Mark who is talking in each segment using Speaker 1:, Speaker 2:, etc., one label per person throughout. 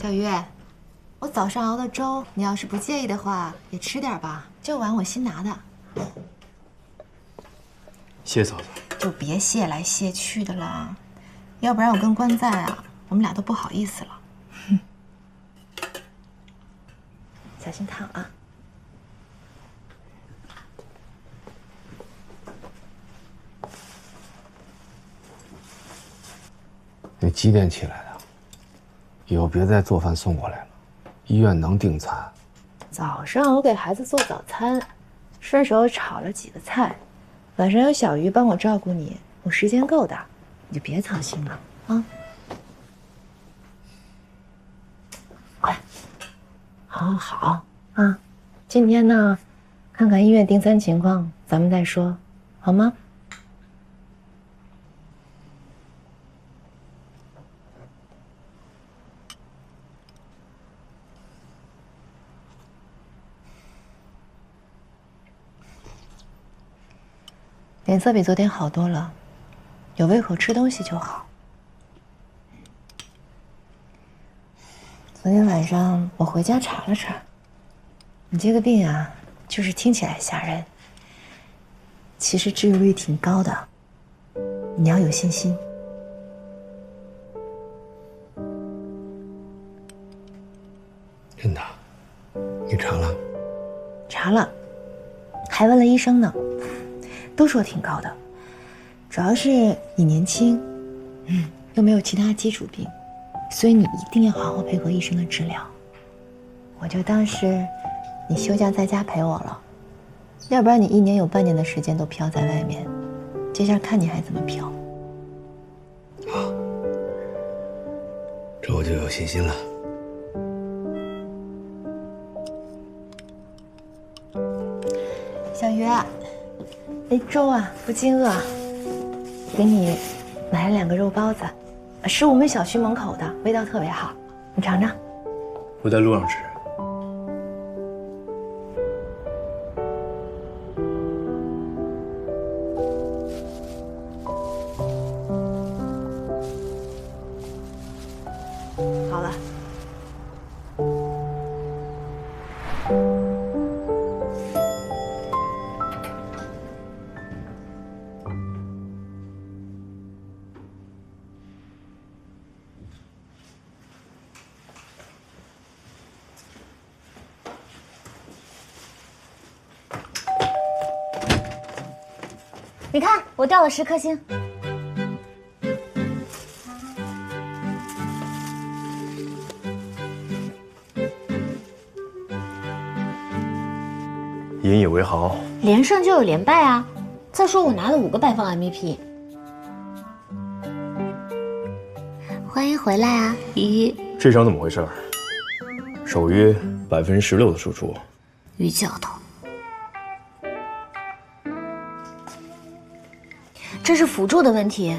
Speaker 1: 小鱼，我早上熬的粥，你要是不介意的话，也吃点吧。这碗我新拿的。
Speaker 2: 谢嫂子。
Speaker 1: 就别谢来谢去的了，要不然我跟关在啊，我们俩都不好意思了。小心烫啊！
Speaker 2: 你几点起来的？以后别再做饭送过来了，医院能订餐。
Speaker 1: 早上我给孩子做早餐，顺手炒了几个菜，晚上有小鱼帮我照顾你，我时间够的，你就别操心了啊。快，好好啊！今天呢，看看医院订餐情况，咱们再说，好吗？脸色比昨天好多了，有胃口吃东西就好。昨天晚上我回家查了查，你这个病啊，就是听起来吓人，其实治愈率挺高的，你要有信心。
Speaker 2: 真的？你查了？
Speaker 1: 查了，还问了医生呢，都说挺高的，主要是你年轻，又没有其他基础病，所以你一定要好好配合医生的治疗。我就当是你休假在家陪我了，要不然你1年有半年的时间都飘在外面，这下看你还怎么飘。
Speaker 2: 好，这我就有信心了。
Speaker 1: 小鱼，粥啊不惊饿，给你买了2个肉包子，是我们小区门口的，味道特别好，你尝尝。
Speaker 2: 我在路上吃。
Speaker 1: 好了。
Speaker 3: 你看，我掉了10颗星。
Speaker 2: 引以为豪。
Speaker 3: 连胜就有连败啊！再说我拿了5个白方 MVP。欢迎回来啊，鱼。
Speaker 2: 这场怎么回事？守约16%的输出。
Speaker 3: 鱼教头，这是辅助的问题。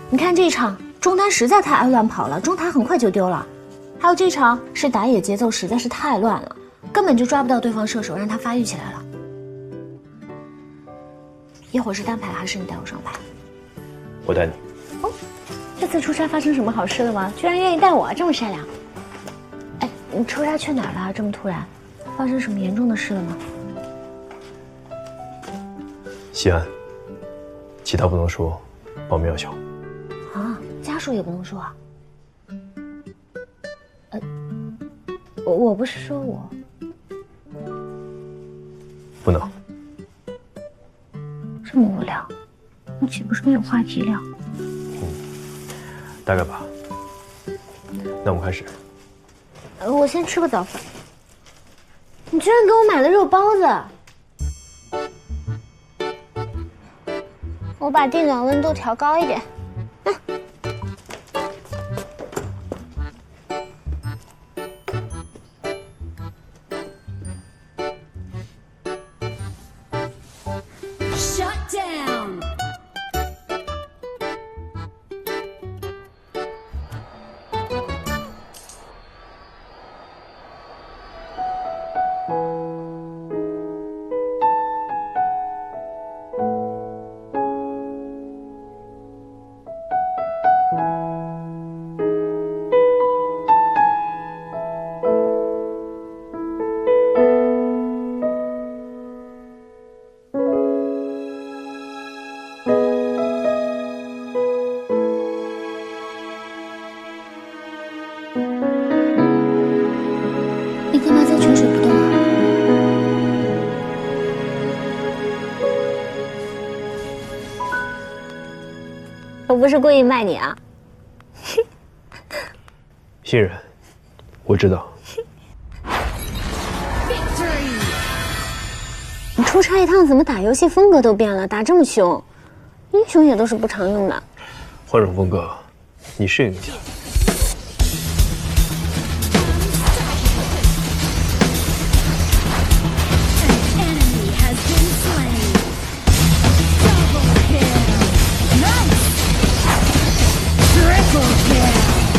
Speaker 3: 你看这场中坛实在太爱乱跑了，中坛很快就丢了。还有这场是打野节奏实在是太乱了，根本就抓不到对方射手，让他发育起来了。一会儿是单排还是你带我上排？
Speaker 2: 我带你。
Speaker 3: 哦，这次出差发生什么好事了吗？居然愿意带我，这么善良。哎，你出差去哪儿了？这么突然，发生什么严重的事了吗？
Speaker 2: 西安，其他不能说，保密要小。
Speaker 3: 啊，家属也不能说啊。我不是说我
Speaker 2: 不能。
Speaker 3: 这么无聊，你岂不是没有话题聊？
Speaker 2: 大概吧。那我们开始。
Speaker 3: 我先吃个早饭。你居然给我买了肉包子！我把电暖温度调高一点。
Speaker 4: Shut down.
Speaker 3: 你干嘛在泉水不动啊？我不是故意卖你啊。
Speaker 4: 信任，我知道。
Speaker 3: 你出差一趟，怎么打游戏风格都变了？打这么凶，英雄也都是不常用的。
Speaker 4: 换种风格，你适应一下。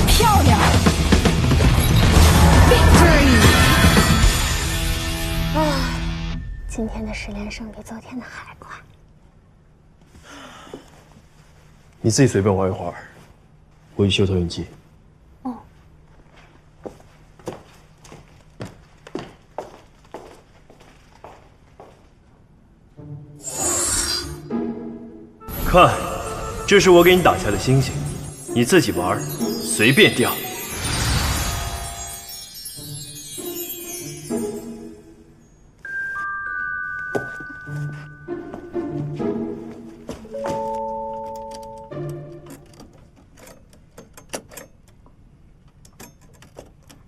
Speaker 3: 漂亮！啊，今天的10连胜比昨天的还快。
Speaker 4: 你自己随便玩一会儿，我去修投影机。
Speaker 3: 哦。
Speaker 4: 看，这是我给你打下的星星，你自己玩，随便掉。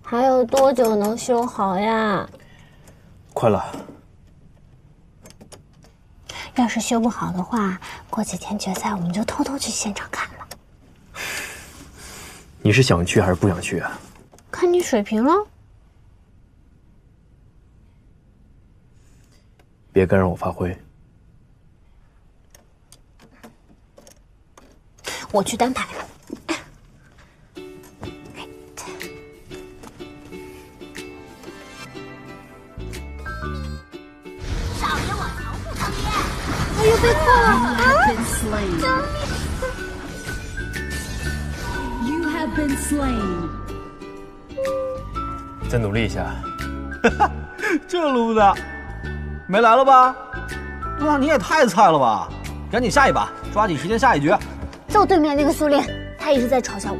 Speaker 3: 还有多久能修好呀？
Speaker 4: 快了。
Speaker 3: 要是修不好的话，过几天决赛我们就偷偷去现场看了。
Speaker 4: 你是想去还是不想去啊？
Speaker 3: 看你水平了。
Speaker 4: 别干扰我发挥。
Speaker 3: 我去单排。哎呦，被破了啊！
Speaker 4: 再努力一下。
Speaker 5: 这路子，没来了吧？哇，你也太菜了吧！赶紧下一把，抓紧时间下一局。
Speaker 3: 就对面那个苏林，他一直在嘲笑我。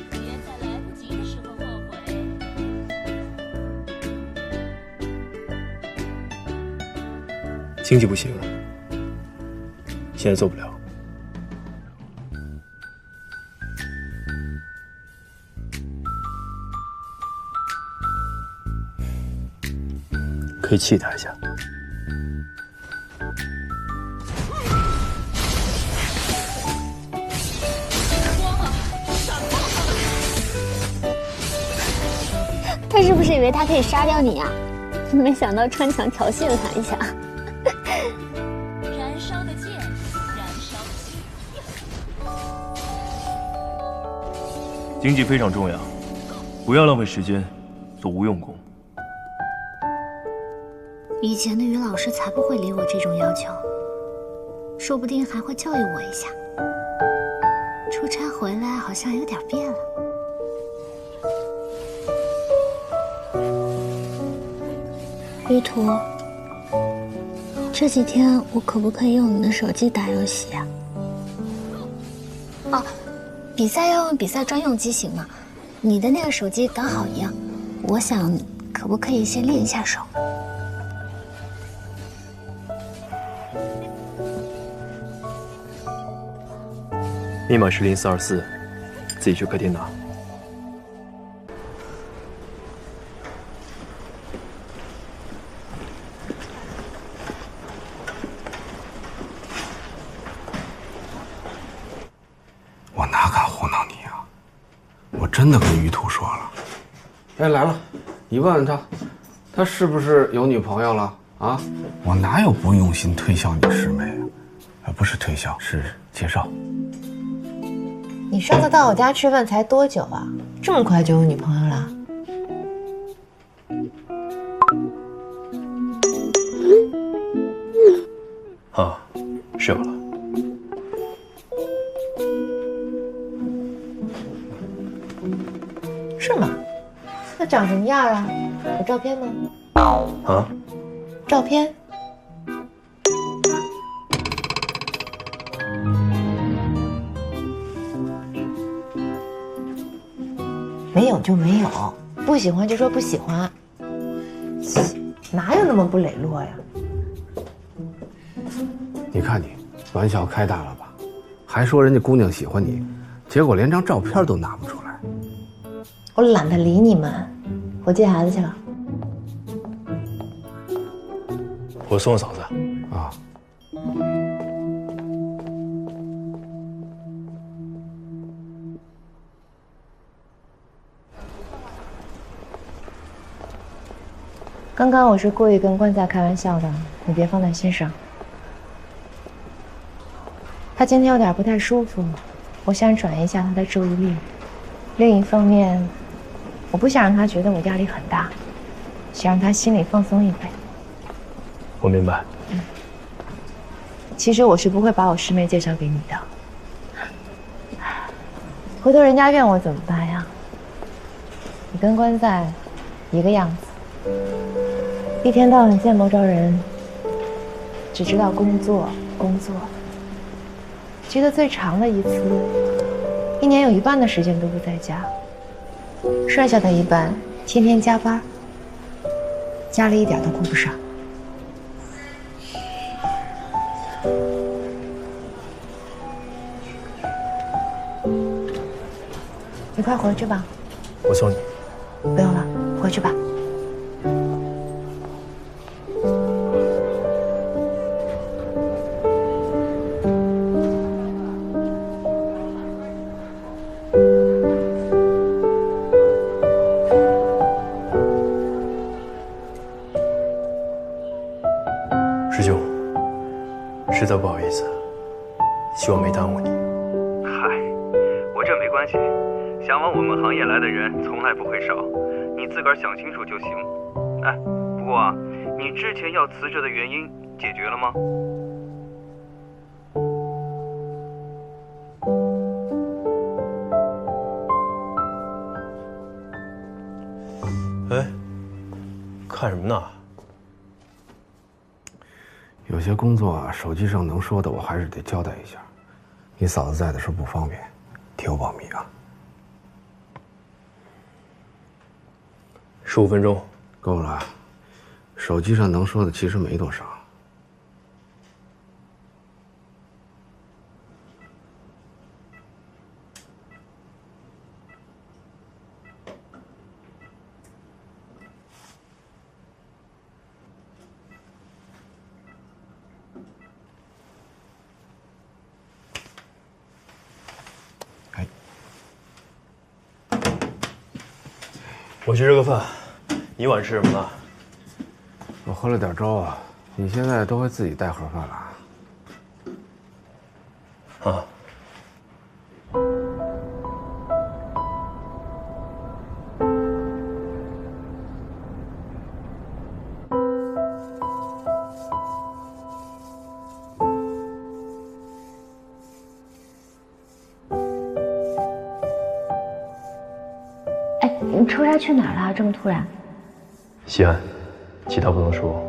Speaker 6: 别在来不及的时候后悔。
Speaker 4: 经济不行，现在做不了。可以气他一下。
Speaker 3: 他是不是以为他可以杀掉你呀？没想到穿墙调戏了他一下。
Speaker 6: 燃烧的剑，燃烧的心。
Speaker 4: 经济非常重要，不要浪费时间做无用功。
Speaker 3: 以前的于老师才不会理我这种要求，说不定还会教育我一下。出差回来好像有点变了。于途，这几天我可不可以用你的手机打游戏啊？哦，比赛要用比赛专用机型嘛，你的那个手机刚好一样，我想可不可以先练一下手？
Speaker 4: 密码是0424，自己去客厅拿。
Speaker 2: 我哪敢胡闹你啊！我真的跟于途说了。哎，来了，你问问他，他是不是有女朋友了啊？我哪有不用心推销你师妹啊？不是推销，是介绍。
Speaker 1: 你上次到我家吃饭才多久啊？这么快就有女朋友了？
Speaker 4: 啊，是有了。
Speaker 1: 是吗？那长什么样啊？有照片吗？
Speaker 4: 啊？
Speaker 1: 照片？没有就没有，不喜欢就说不喜欢，哪有那么不磊落呀？
Speaker 2: 你看你，玩笑开大了吧？还说人家姑娘喜欢你，结果连张照片都拿不出来。
Speaker 1: 我懒得理你们，我接孩子去了。
Speaker 4: 我送嫂子。
Speaker 2: 啊。
Speaker 1: 刚刚我是故意跟关在开玩笑的，你别放在心上。他今天有点不太舒服，我想转移一下他的注意力。另一方面，我不想让他觉得我压力很大，想让他心里放松一回。
Speaker 4: 我明白。
Speaker 1: 其实我是不会把我师妹介绍给你的，回头人家怨我怎么办呀？你跟关在一个样子，一天到晚见不着人，只知道工作工作。记得最长的一次，1年有一半的时间都不在家，剩下的一半天天加班，家里一点都顾不上。你快回去吧。
Speaker 4: 我送你。
Speaker 1: 不用了，回去吧。
Speaker 4: 师兄，实在不好意思，希望没耽误你。
Speaker 7: 嗨，我这没关系，想往我们行业来的人从来不会少，你自个儿想清楚就行。哎，不过啊，你之前要辞职的原因解决了吗？
Speaker 4: 哎，看什么呢？
Speaker 2: 有些工作啊，手机上能说的，我还是得交代一下。你嫂子在的时候不方便，替我保密啊。
Speaker 4: 15分钟，
Speaker 2: 够了。手机上能说的其实没多少。
Speaker 4: 我去热个饭，你晚吃什么了？
Speaker 2: 我喝了点粥啊。你现在都会自己带盒饭了？
Speaker 4: 啊。
Speaker 3: 你出差去哪儿了？这么突然？
Speaker 4: 西安，其他不能说，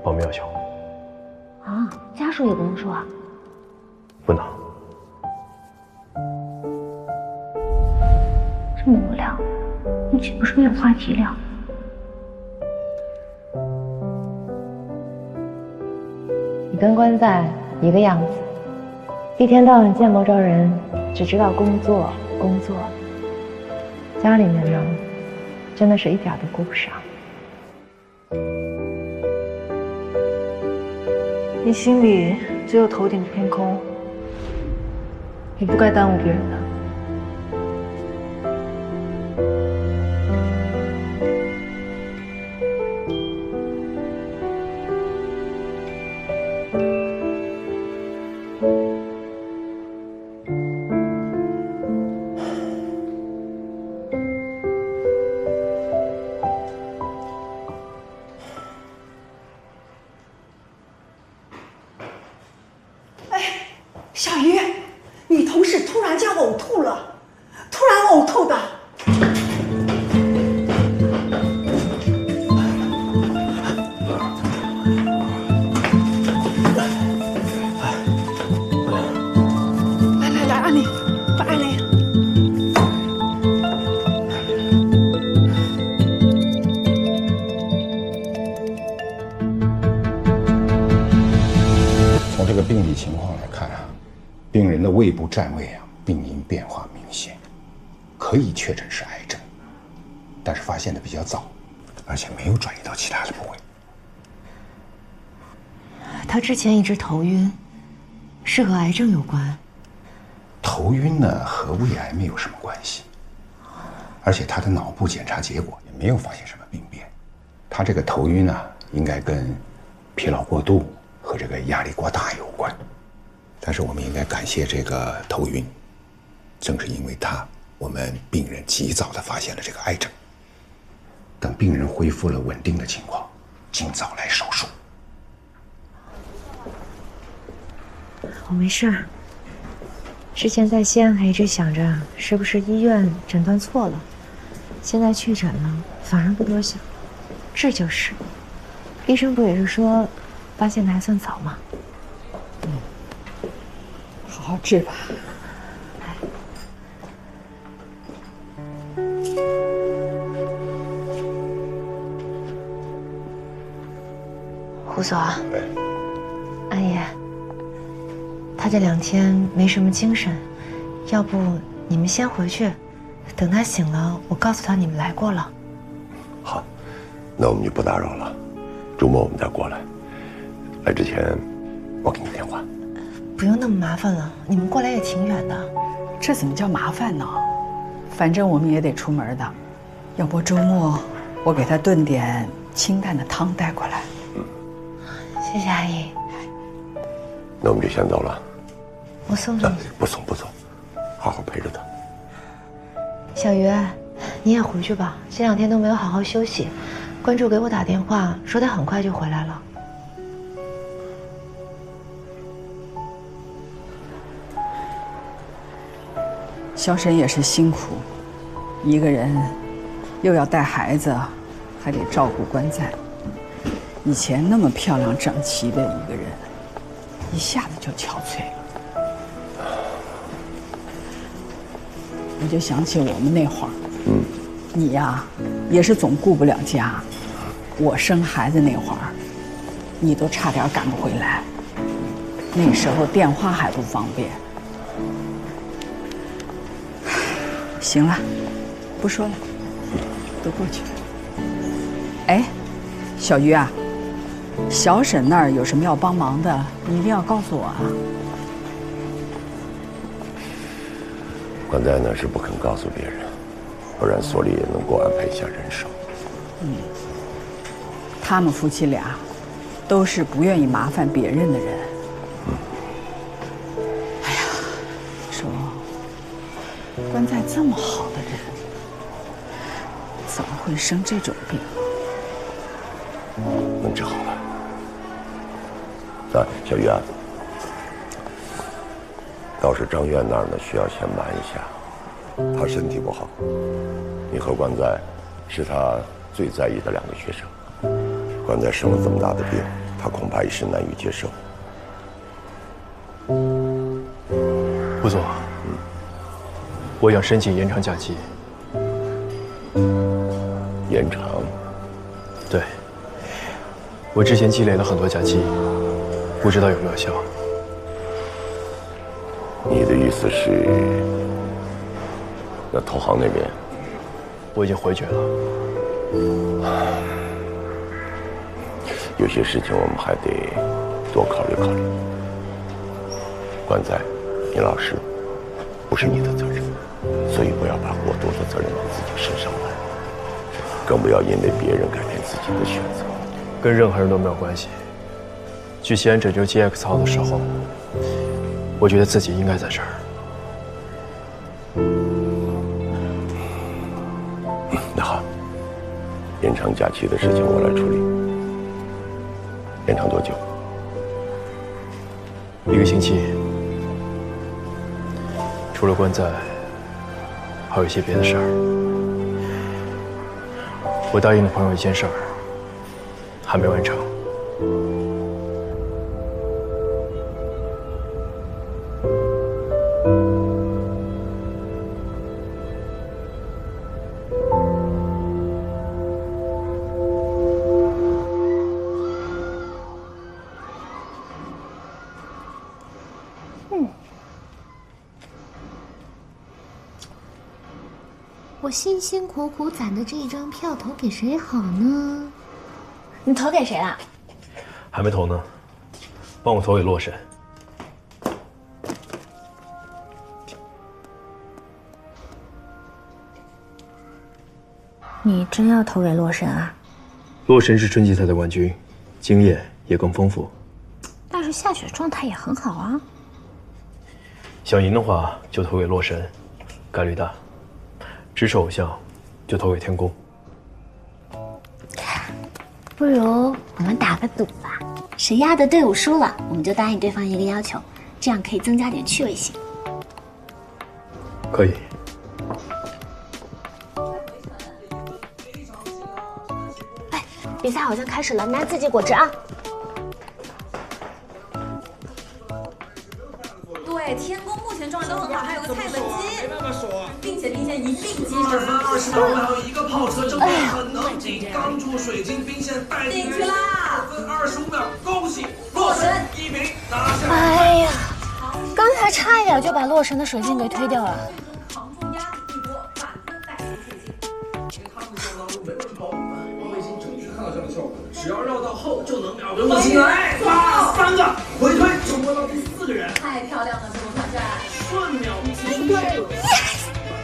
Speaker 4: 保密要求。
Speaker 3: 啊，家属也不能说啊？
Speaker 4: 不能。
Speaker 3: 这么无聊，你岂不是没有话题聊？
Speaker 1: 你跟关在一个样子，一天到晚见不着人，只知道工作工作。家里面呢，真的是一点都顾不上。
Speaker 8: 你心里只有头顶天空，你不该耽误别人的。
Speaker 9: 小鱼，你同事突然间呕吐这个病理情况来看啊，病人的胃部占位啊，病因变化明显，可以确诊是癌症，但是发现的比较早，而且没有转移到其他的部位。
Speaker 1: 他之前一直头晕，是和癌症有关。
Speaker 9: 头晕呢和胃癌没有什么关系，而且他的脑部检查结果也没有发现什么病变。他这个头晕呢，应该跟疲劳过度和这个压力过大有关。但是我们应该感谢这个头晕，正是因为他，我们病人及早的发现了这个癌症。等病人恢复了稳定的情况，尽早来手术。
Speaker 1: 我没事儿。之前在西安还一直想着是不是医院诊断错了，现在确诊了，反而不多想，治就是。医生不也是说，发现的还算早吗？
Speaker 10: 好好治吧。
Speaker 1: 胡所，阿姨，他这2天没什么精神，要不你们先回去，等他醒了，我告诉他你们来过了。
Speaker 11: 好，那我们就不打扰了，周末我们再过来。来之前，我给你电话。
Speaker 1: 不用那么麻烦了，你们过来也挺远的。
Speaker 10: 这怎么叫麻烦呢？反正我们也得出门的，要不周末我给他炖点清淡的汤带过来。
Speaker 1: 谢谢阿姨。
Speaker 11: 那我们就先走了。
Speaker 1: 我送送你。
Speaker 11: 不送不送，好好陪着他。
Speaker 1: 小鱼，你也回去吧，这2天都没有好好休息。关注给我打电话，说他很快就回来了。
Speaker 10: 小沈也是辛苦，一个人又要带孩子，还得照顾关在。以前那么漂亮整齐的一个人，一下子就憔悴了。我就想起我们那会儿，你呀，也是总顾不了家。我生孩子那会儿，你都差点赶不回来。那时候电话还不方便。行了，不说了，都过去了。哎，小鱼啊，小沈那儿有什么要帮忙的，你一定要告诉我啊。
Speaker 11: 关在呢是不肯告诉别人，不然所里也能够安排一下人手。
Speaker 10: 他们夫妻俩都是不愿意麻烦别人的人。哎呀，你说关在这么好的人，怎么会生这种病？
Speaker 11: 能治好了。啊，小鱼啊，倒是张院那儿呢，需要先瞒一下。他身体不好，你和关在是他最在意的2个学生。关在生了这么大的病，他恐怕一时难以接受。
Speaker 4: 胡总，我想申请延长假期。
Speaker 11: 延长？
Speaker 4: 对，我之前积累了很多假期，不知道有没有效。
Speaker 11: 你的意思是，那投行那边？
Speaker 4: 我已经回绝了。
Speaker 11: 有些事情我们还得多考虑考虑。关在，你老实，不是你的责任，所以不要把过多的责任往自己身上揽，更不要因为别人改变自己的选择。
Speaker 4: 跟任何人都没有关系。去西安拯救 GX 号的时候，我觉得自己应该在这儿。
Speaker 11: 那好，延长假期的事情我来处理。延长多久
Speaker 4: ？1个星期。除了关在，还有一些别的事儿。我答应了朋友一件事儿，还没完成。
Speaker 3: 我辛辛苦苦攒的这张票投给谁好呢？你投给谁了？
Speaker 4: 还没投呢，帮我投给洛神。
Speaker 3: 你真要投给洛神啊？
Speaker 4: 洛神是春季赛的冠军，经验也更丰富。
Speaker 3: 但是夏雪状态也很好啊。
Speaker 4: 想赢的话就投给洛神，概率大。支持偶像就投给天宫。
Speaker 3: 不如我们打个赌吧，谁压的队伍输了，我们就答应对方一个要求，这样可以增加点趣味性。
Speaker 4: 可以。
Speaker 3: 哎，比赛好像开始了，拿自己果汁啊。
Speaker 12: 对，天宫目前状态都很好，还有个蔡文姬，并且一并击胜。
Speaker 13: 28分还有一个跑车，正面很能进，刚出水晶兵线带进去啦，1分25秒，恭喜洛神1名拿下。
Speaker 3: 哎呀，刚才差一点就把洛神的水晶给推掉了。
Speaker 12: 场中压一波满分带水晶。
Speaker 13: 他们项目当中没有什么王卫星终于看到这样的效果，只要绕到后就能秒回我进来，哇，3个回推就摸到第4个人，
Speaker 12: 太漂亮了，这波团战，
Speaker 13: 瞬秒击
Speaker 3: 对。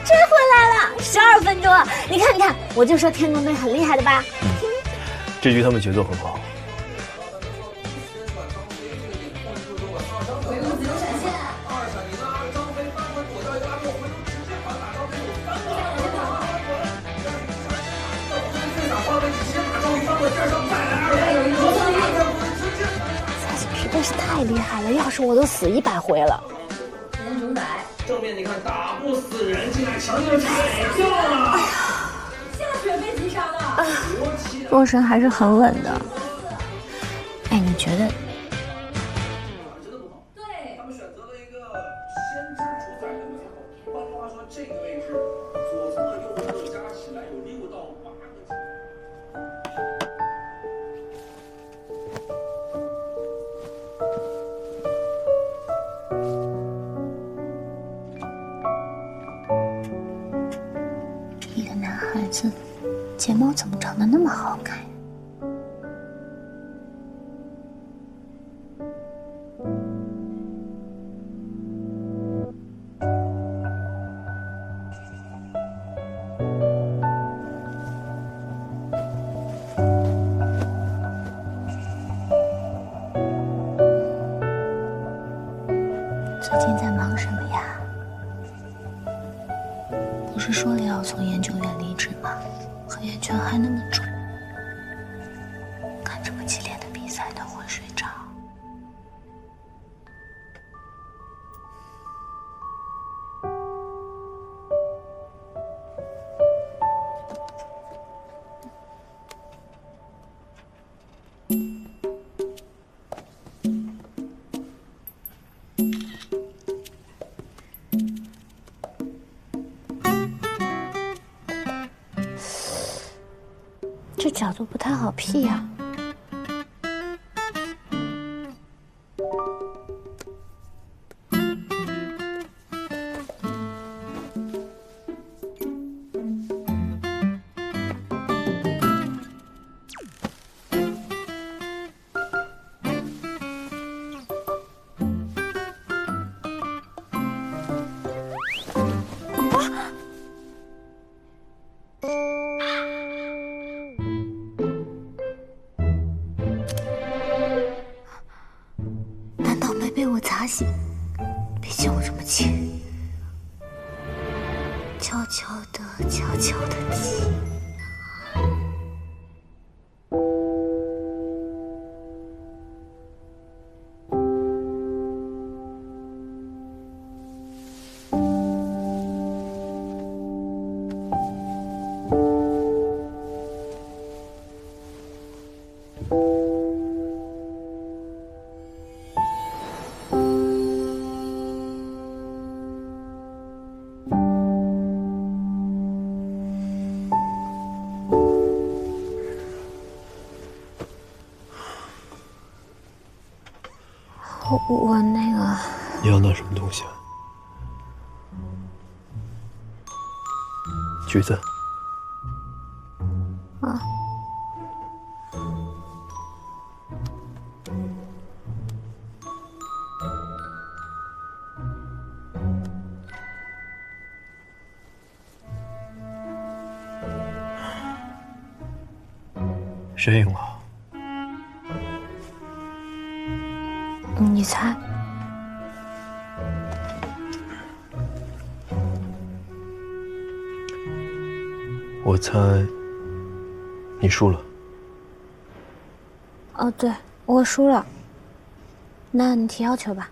Speaker 3: 追回来了，12分钟了！你看，你看，我就说天宫队很厉害的吧？
Speaker 4: 这局他们节奏很好。
Speaker 12: 回路自由闪现。
Speaker 3: 夏雪实在是太厉害了，要是我都死100回了。
Speaker 12: 时间主宰。
Speaker 13: 正面你看打不死人，进来强劲的踩跳了。
Speaker 12: 夏雪被击杀了。
Speaker 3: 洛神还是很稳的。哎，你觉得？
Speaker 12: 对，
Speaker 13: 他们选择了一个先知主宰的门口。换句话说，这个位置左侧右侧加起来有6到8个。
Speaker 3: 一个男孩子，睫毛怎么长得那么好看呀？最近在忙什么呀？不是说了要从研究院离职吗？黑眼圈还那么重，看这么激烈的比赛都会睡着。这角度不太好 P 呀。被我砸醒，别叫我这么轻，悄悄的，悄悄的挤。我那个……
Speaker 4: 你要拿什么东西啊？橘子。
Speaker 3: 啊。
Speaker 4: 谁赢了？
Speaker 3: 你猜？
Speaker 4: 我猜你输了。
Speaker 3: 哦，对，我输了。那你提要求吧。